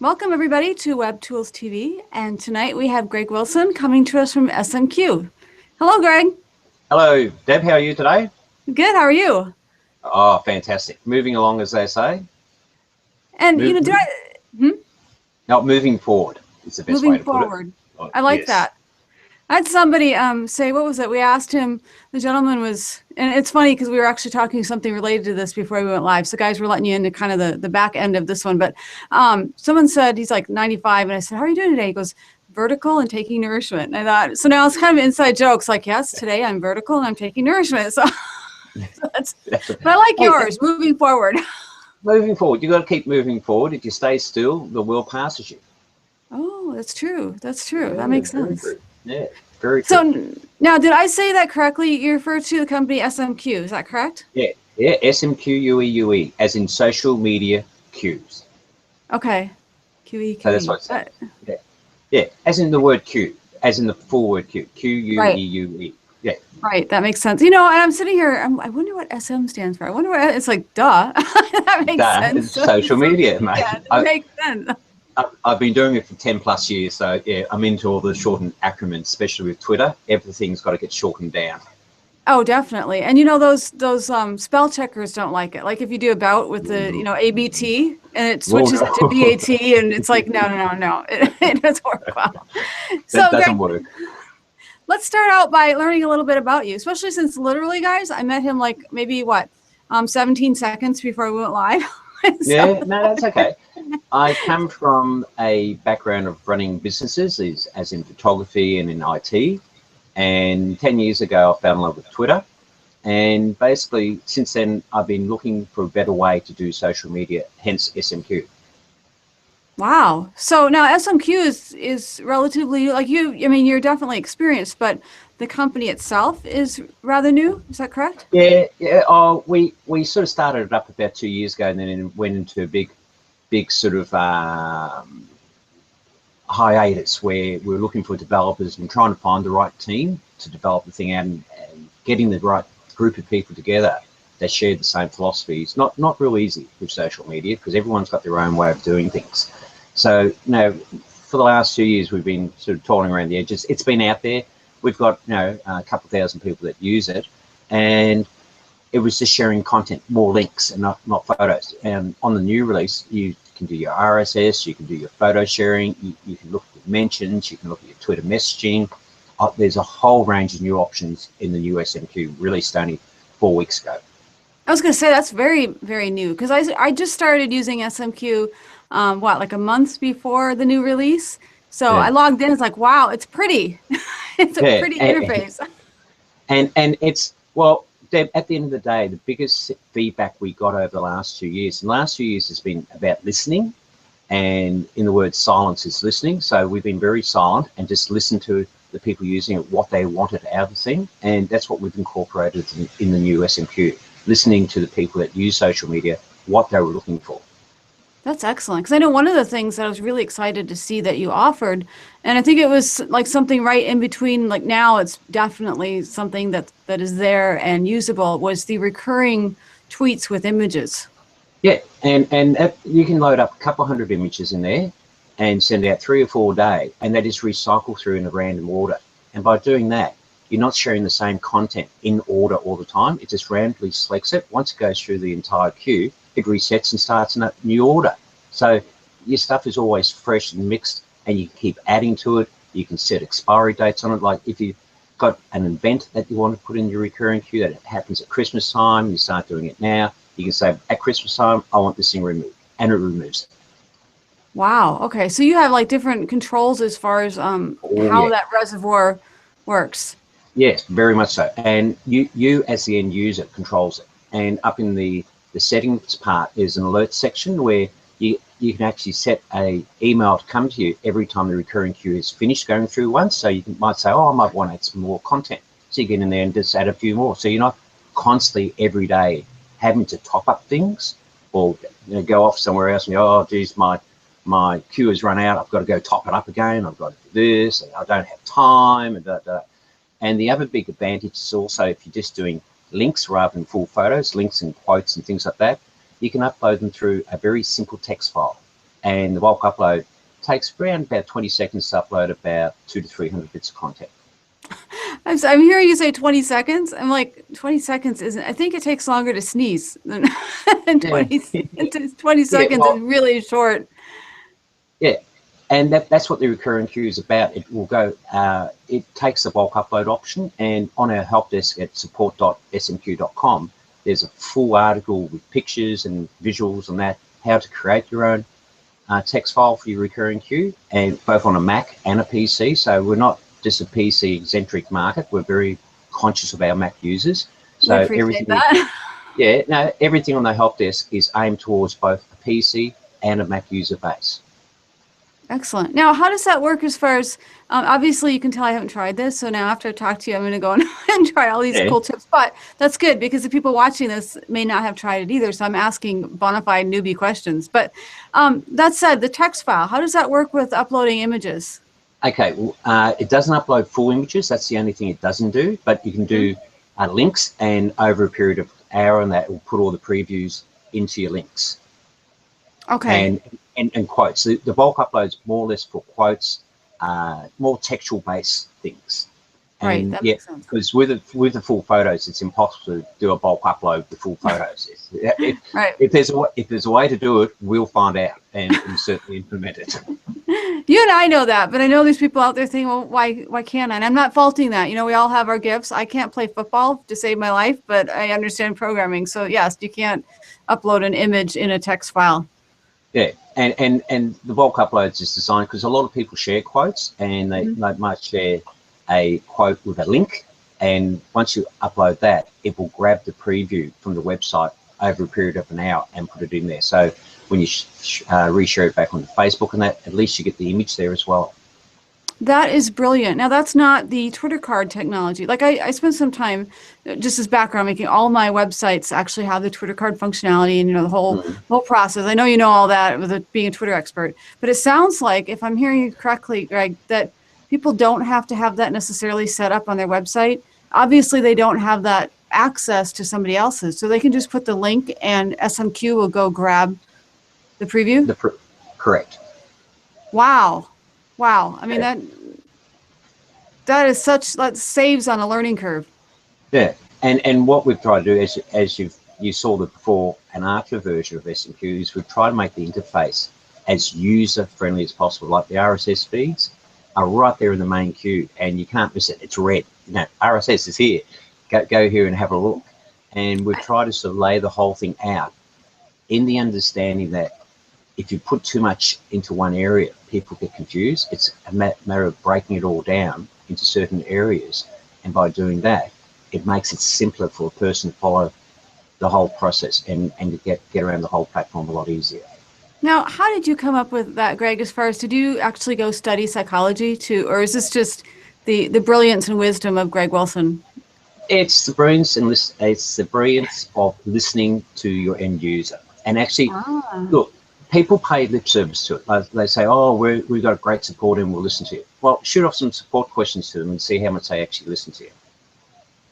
Welcome everybody to Web Tools TV, and tonight we have Greg Wilson coming to us from SMQueue. Hello, Greg. Hello, Deb. How are you today? Good. How are you? Oh, fantastic. Moving along, as they say. And Moving forward is the best way to put it. Oh, I like that. I had somebody say, what was it? We asked him, the gentleman was, and it's funny because we were actually talking something related to this before we went live. So guys, we're letting you into kind of the back end of this one. But someone said he's like 95. And I said, how are you doing today? He goes, vertical and taking nourishment. And I thought, so now it's kind of inside jokes like, yes, today I'm vertical and I'm taking nourishment. So, but I like yours, moving forward. Moving forward. You've got to keep moving forward. If you stay still, the world passes you. Oh, that's true. That's true. Yeah, that makes sense. Yeah, very true. So now, did I say that correctly? You refer to the company SMQueue, is that correct? Yeah, SMQueue, as in social media queues. Okay, QE. So that's what it's yeah, as in the word queue, as in the full word queue, Queue. Yeah. Right, that makes sense. You know, and I'm sitting here, I wonder what SM stands for. I wonder what, it's like, duh. That makes sense. Social media, mate. Yeah, it makes sense. I've been doing it for 10 plus years, so yeah, I'm into all the shortened acronyms, especially with Twitter. Everything's got to get shortened down. Oh, definitely. And you know, those spell checkers don't like it. Like if you do about with the, ABT and it switches it to BAT and it's like, no. It doesn't work well. So that doesn't work. Let's start out by learning a little bit about you, especially since literally, guys, I met him like maybe 17 seconds before we went live. Yeah, no, that's okay. I come from a background of running businesses, as in photography and in IT. And 10 years ago, I fell in love with Twitter. And basically, since then, I've been looking for a better way to do social media, hence SMQueue. Wow. So now SMQueue is relatively, like you're definitely experienced, but the company itself is rather new. Is that correct? Yeah. Oh, we sort of started it up about 2 years ago and then it went into a big sort of hiatus where we're looking for developers and trying to find the right team to develop the thing out and getting the right group of people together that share the same philosophies. Not real easy with social media because everyone's got their own way of doing things. So, for the last 2 years, we've been sort of toiling around the edges. It's been out there. We've got, a couple thousand people that use it. And it was just sharing content, more links and not photos. And on the new release, you can do your RSS, you can do your photo sharing, you can look at mentions, you can look at your Twitter messaging. There's a whole range of new options in the new SMQueue, released only 4 weeks ago. I was going to say that's very, very new because I just started using SMQueue, like a month before the new release. So I logged in. It's like, wow, it's pretty. It's a pretty interface. And it's, well, Deb, at the end of the day, the biggest feedback we got over the last 2 years, and the last 2 years has been about listening. And in the word silence is listening. So we've been very silent and just listened to the people using it, what they wanted out of the thing. And that's what we've incorporated in the new SMQueue, listening to the people that use social media, what they were looking for. That's excellent. Because I know one of the things that I was really excited to see that you offered, and I think it was like something right in between, like now it's definitely something that is there and usable, was the recurring tweets with images. Yeah, and you can load up a couple hundred images in there and send out 3 or 4 a day, and they just recycle through in a random order. And by doing that, you're not sharing the same content in order all the time. It just randomly selects it. Once it goes through the entire queue, it resets and starts in a new order. So your stuff is always fresh and mixed, and you can keep adding to it. You can set expiry dates on it. Like if you've got an event that you want to put in your recurring queue that happens at Christmas time, you start doing it now. You can say, at Christmas time, I want this thing removed, and it removes it. Wow. Okay. So you have like different controls as far as how that reservoir works. Yes, very much so. And you as the end user controls it. And up in the settings part, there's an alert section where you can actually set a email to come to you every time the recurring queue is finished going through once. So you might say, oh, I might want to add some more content. So you get in there and just add a few more. So you're not constantly every day having to top up things or go off somewhere else and go, oh, geez, my queue has run out. I've got to go top it up again. I've got to do this. And I don't have time. And the other big advantage is also if you're just doing links rather than full photos, links and quotes and things like that, you can upload them through a very simple text file. and the bulk upload takes around about 20 seconds to upload about 200 to 300 bits of content. I'm hearing you say 20 seconds. I'm like, 20 seconds isn't, I think it takes longer to sneeze than and 20 Yeah, seconds well, is really short. yeah, and that's what the recurring queue is about. It will go, it takes the bulk upload option, and on our help desk at support.smq.com, there's a full article with pictures and visuals and that, how to create your own text file for your recurring queue, and both on a Mac and a PC. So we're not just a PC-centric market. We're very conscious of our Mac users. So I appreciate that. Yeah, no, everything on the help desk is aimed towards both a PC and a Mac user base. Excellent. Now, how does that work as far as, obviously you can tell I haven't tried this. So now after I talk to you, I'm going to go and try all these cool tips, but that's good because the people watching this may not have tried it either. So I'm asking bona fide newbie questions, but that said, the text file, how does that work with uploading images? Okay, well, it doesn't upload full images. That's the only thing it doesn't do, but you can do links, and over a period of an hour, and that will put all the previews into your links. Okay. And quotes. The bulk uploads more or less for quotes, more textual based things. Right, And that yeah, makes sense. because with the full photos, it's impossible to do a bulk upload with full photos. Right. If there's a way to do it, we'll find out and certainly implement it. You and I know that, but I know there's people out there thinking, well, why can't I? And I'm not faulting that. You know, we all have our gifts. I can't play football to save my life, but I understand programming. So yes, you can't upload an image in a text file. Yeah, and the bulk uploads is designed because a lot of people share quotes, and they might share a quote with a link, and once you upload that, it will grab the preview from the website over a period of an hour and put it in there. So when you reshare it back on Facebook and that, at least you get the image there as well. That is brilliant. Now, that's not the Twitter card technology. Like I spent some time, just as background, making all my websites actually have the Twitter card functionality and, you know, the whole process. I know you know all that with being a Twitter expert, but it sounds like, if I'm hearing you correctly, Greg, that people don't have to have that necessarily set up on their website. Obviously, they don't have that access to somebody else's, so they can just put the link and SMQueue will go grab the preview? Correct. Wow. Wow. I mean, that is that saves on a learning curve. Yeah, and what we've tried to do, as you saw the before and after version of SMQueue, is we've tried to make the interface as user friendly as possible. Like the RSS feeds are right there in the main queue, and you can't miss it. It's red. You know, RSS is here. Go here and have a look. And we've tried to sort of lay the whole thing out in the understanding that if you put too much into one area, people get confused. It's a matter of breaking it all down into certain areas, and by doing that, it makes it simpler for a person to follow the whole process and to get around the whole platform a lot easier. Now, how did you come up with that, Greg? As far as, did you actually go study psychology too, or is this just the brilliance and wisdom of Greg Wilson? It's the brilliance of listening to your end user, and actually, look, people pay lip service to it. They say, "Oh, we've got great support and we'll listen to you." Well, shoot off some support questions to them and see how much they actually listen to you.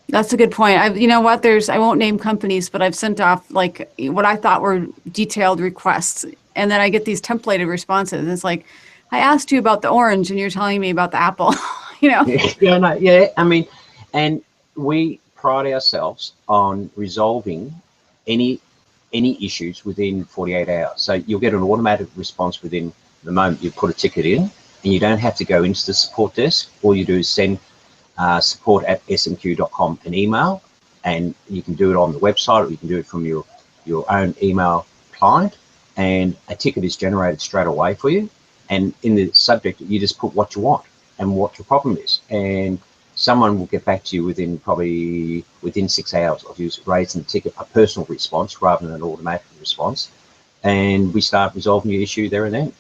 That's a good point. You know what? I won't name companies, but I've sent off like what I thought were detailed requests, and then I get these templated responses. It's like, I asked you about the orange, and you're telling me about the apple. You know? Yeah. I mean, and we pride ourselves on resolving any issues within 48 hours. So you'll get an automatic response within the moment you put a ticket in, and you don't have to go into the support desk. All you do is send support@smq.com an email, and you can do it on the website, or you can do it from your own email client, and a ticket is generated straight away for you. And in the subject, you just put what you want and what your problem is, and someone will get back to you within 6 hours of you raising the ticket, a personal response rather than an automatic response, and we start resolving your issue there and then.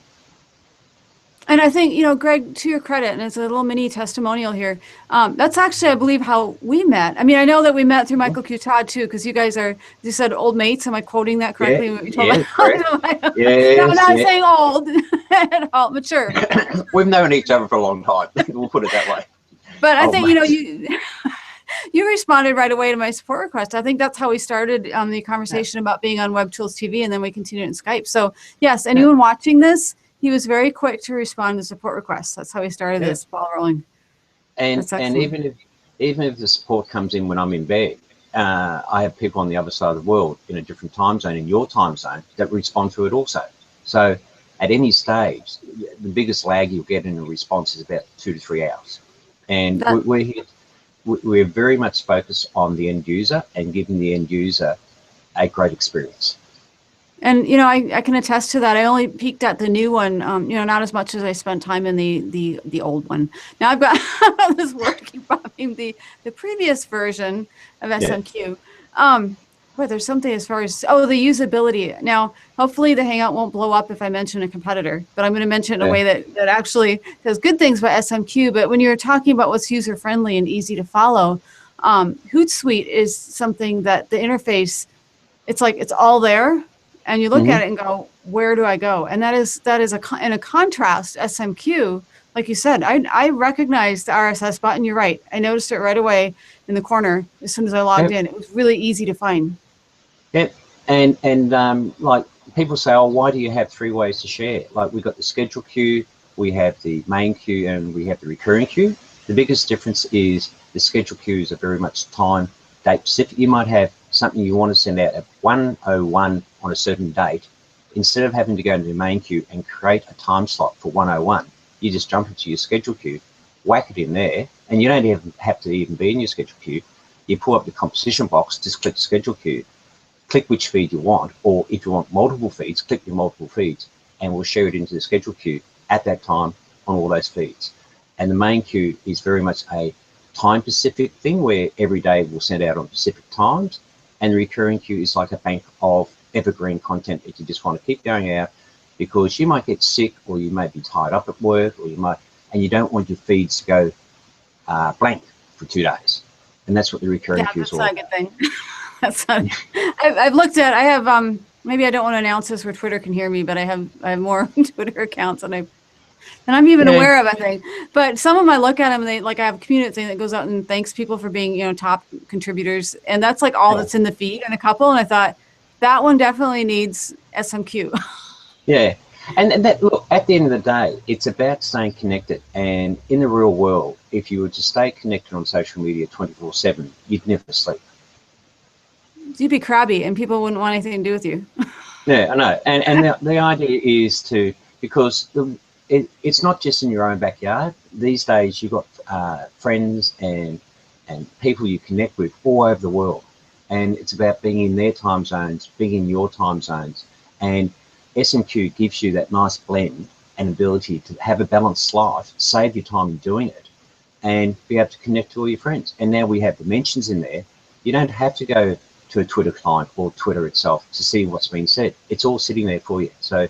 And I think, you know, Greg, to your credit, and it's a little mini testimonial here, that's actually, I believe, how we met. I mean, I know that we met through Michael Q. Todd, too, because you guys are, you said old mates. Am I quoting that correctly? Yeah, correct. No, I'm not saying old at all, mature. We've known each other for a long time. We'll put it that way. But I think, you know, You responded right away to my support request. I think that's how we started the conversation about being on Web Tools TV, and then we continued in Skype. So yes, anyone watching this, he was very quick to respond to support requests. That's how we started this ball rolling. And even if the support comes in when I'm in bed, I have people on the other side of the world in a different time zone, in your time zone, that respond to it also. So at any stage, the biggest lag you'll get in a response is about 2 to 3 hours. And we're very much focused on the end user and giving the end user a great experience. And, you know, I can attest to that. I only peeked at the new one, you know, not as much as I spent time in the old one. Now I've got this word keep popping, the previous version of SMQueue. Boy, there's something as far as, the usability. Now, hopefully the Hangout won't blow up if I mention a competitor, but I'm going to mention it in a way that actually does good things about SMQueue. But when you're talking about what's user-friendly and easy to follow, Hootsuite is something that the interface, it's like it's all there. And you look at it and go, where do I go? And that is in a contrast, SMQueue, like you said, I recognized the RSS button. You're right. I noticed it right away in the corner as soon as I logged in. It was really easy to find. Yep. And like people say, oh, why do you have 3 ways to share? Like we've got the schedule queue, we have the main queue, and we have the recurring queue. The biggest difference is the schedule queues are very much time, date specific. You might have something you want to send out at 1:01 on a certain date. Instead of having to go into the main queue and create a time slot for 1:01, you just jump into your schedule queue, whack it in there, and you don't even have to even be in your schedule queue. You pull up the composition box, just click schedule queue, click which feed you want, or if you want multiple feeds, click your multiple feeds, and we'll share it into the schedule queue at that time on all those feeds. And the main queue is very much a time specific thing where every day we'll send out on specific times, and the recurring queue is like a bank of evergreen content that you just want to keep going out because you might get sick or you may be tied up at work or and you don't want your feeds to go blank for 2 days. And that's what the recurring queue is all about. That's not a good thing. That's not, I've looked at, I have, maybe I don't want to announce this where Twitter can hear me, but I have more Twitter accounts and I'm even aware of, I think. But some of them I look at them and they, like I have a community thing that goes out and thanks people for being, you know, top contributors. And that's like all that's in the feed and a couple. And I thought that one definitely needs SMQueue. Yeah. And that, look, at the end of the day, it's about staying connected. And in the real world, if you were to stay connected on social media 24/7, you'd never sleep. You'd be crabby and people wouldn't want anything to do with you. Yeah, I know. And the idea is to, because it's not just in your own backyard. These days, you've got friends and people you connect with all over the world. And it's about being in their time zones, being in your time zones. And SMQueue gives you that nice blend and ability to have a balanced life, save your time doing it, and be able to connect to all your friends. And now we have the mentions in there. You don't have to go to a Twitter client or Twitter itself to see what's been said. It's all sitting there for you. So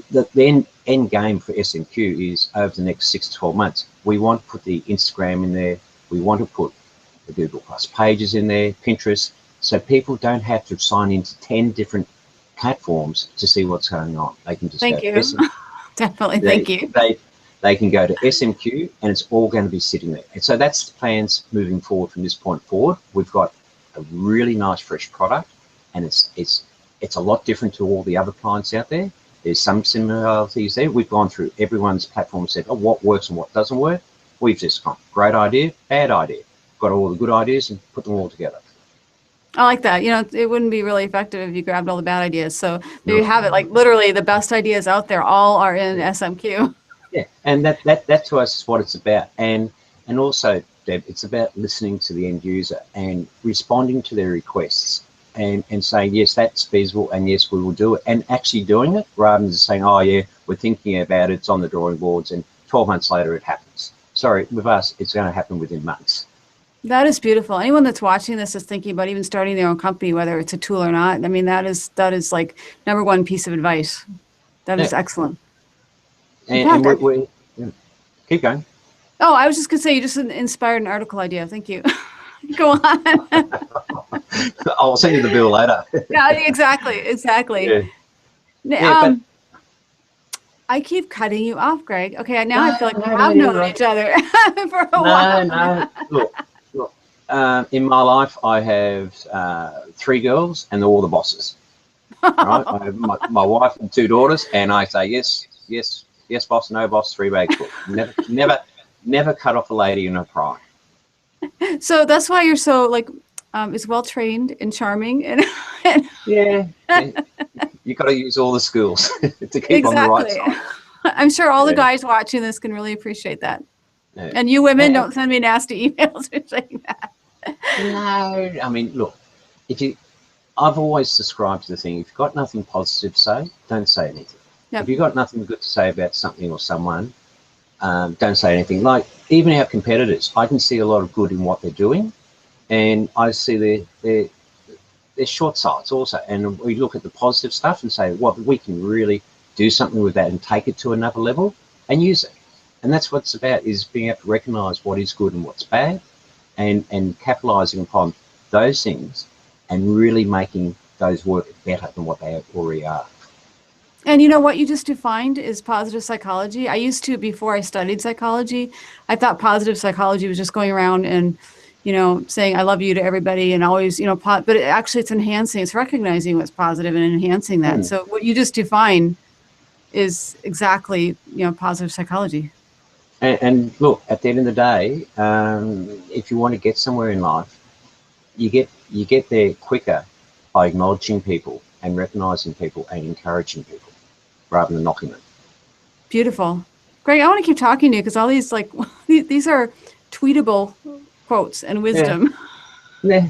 the end game for SMQueue is over the next 6 to 12 months, we want to put the Instagram in there. We want to put the Google Plus pages in there, Pinterest, so people don't have to sign into 10 different platforms to see what's going on. They can just thank you. Definitely, thank you. They can go to SMQueue and it's all going to be sitting there. And so that's the plans moving forward from this point forward. We've got a really nice fresh product, and it's a lot different to all the other clients out there. There's some similarities there. We've gone through everyone's platform and said, oh, what works and what doesn't work. We've just gone, great idea, bad idea. Got all the good ideas and put them all together. I like that. You know, it wouldn't be really effective if you grabbed all the bad ideas. So there you have it. Like literally the best ideas out there all are in SMQueue. Yeah, and that to us is what it's about. And also, Deb, it's about listening to the end user and responding to their requests and saying, yes, that's feasible, and yes, we will do it, and actually doing it rather than just saying, oh, yeah, we're thinking about it, it's on the drawing boards, and 12 months later it happens. Sorry, with us, it's going to happen within months. That is beautiful. Anyone that's watching this is thinking about even starting their own company, whether it's a tool or not. I mean, that is like #1 piece of advice. That is excellent. And we keep going. Oh, I was just going to say, you just inspired an article idea. Thank you. Go on. I'll send you the bill later. Yeah, exactly. Yeah. I keep cutting you off, Greg. Okay, now I feel like we have known each other for a while. No. Look, In my life, I have 3 girls, and they're all the bosses. Right? I have my wife and 2 daughters, and I say yes, yes, yes, boss, no boss, 3 bags full. Never cut off a lady in her prime. So that's why you're so like is well trained and charming and Yeah, you got to use all the skills to keep on the right exactly. side. I'm sure all the Yeah. guys watching this can really appreciate that. Yeah. And you women, don't send me nasty emails or saying that. No, I mean, look, if you, I've always subscribed to the thing, if you've got nothing positive to say, don't say anything. Yep. If you've got nothing good to say about something or someone, don't say anything. Like, even our competitors, I can see a lot of good in what they're doing, and I see their short sides also. And we look at the positive stuff and say, well, we can really do something with that and take it to another level and use it. And that's what it's about, is being able to recognise what is good and what's bad, and capitalising upon those things and really making those work better than what they already are. And you know what you just defined is positive psychology. I used to, before I studied psychology, I thought positive psychology was just going around and, you know, saying I love you to everybody and always, you know, but it's enhancing, it's recognizing what's positive and enhancing that. So what you just defined is exactly, you know, positive psychology. And look, at the end of the day, if you want to get somewhere in life, you get there quicker by acknowledging people and recognising people and encouraging people rather than knocking them. Beautiful. Greg, I want to keep talking to you because all these, like, these are tweetable quotes and wisdom. Yeah.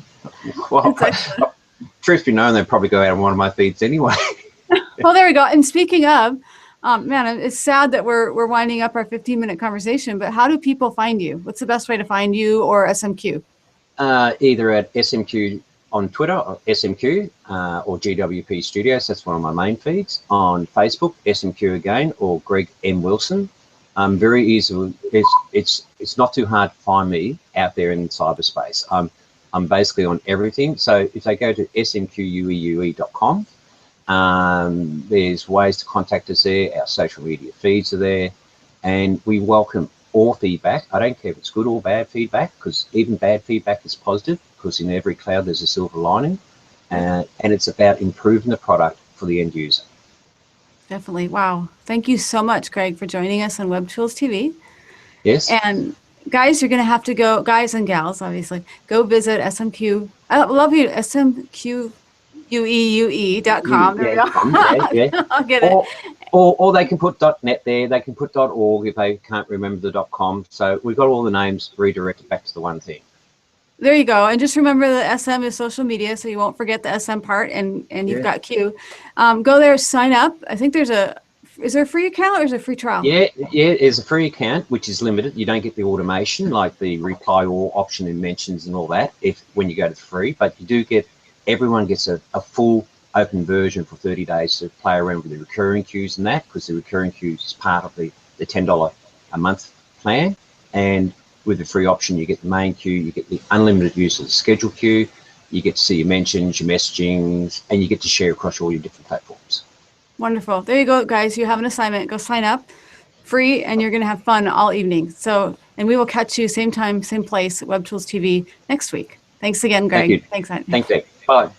Well, It's excellent. truth be known, they'd probably go out on one of my feeds anyway. Well, there we go. And speaking of, man, it's sad that we're winding up our 15-minute conversation, but how do people find you? What's the best way to find you or SMQueue? Either at SMQueue on Twitter, or SMQueue, or GWP Studios. That's one of my main feeds. On Facebook, SMQueue again, or Greg M. Wilson. Very easy. It's not too hard to find me out there in cyberspace. I'm basically on everything. So if they go to smqueue.com, there's ways to contact us there. Our social media feeds are there, and we welcome all feedback. I don't care if it's good or bad feedback, because even bad feedback is positive, because in every cloud there's a silver lining, and it's about improving the product for the end user. Definitely. Wow. Thank you so much, Greg, for joining us on Web Tools TV. Yes. And guys, you're going to have to go, guys and gals, obviously, go visit SMQueue. I love you, SMQueue.com. There we go. Yeah. I'll get it. Or they can put .net there. They can put .org if they can't remember the .com. So we've got all the names redirected back to the one thing. There you go. And just remember the SM is social media, so you won't forget the SM part, and you've got Q. Go there, sign up. I think is there a free account or is it a free trial? Yeah, there's a free account, which is limited. You don't get the automation, like the reply all option and mentions and all that, when you go to the free, but you do get, everyone gets a full open version for 30 days to play around with the recurring queues and that, because the recurring queues is part of the $10 a month plan. And with the free option, you get the main queue, you get the unlimited use of the schedule queue, you get to see your mentions, your messaging, and you get to share across all your different platforms. Wonderful. There you go, guys. You have an assignment. Go sign up, free, and you're going to have fun all evening. So, and we will catch you same time, same place at Web Tools TV next week. Thanks again, Greg. Thank you. Thanks, Andy. Thanks, Dave. Bye.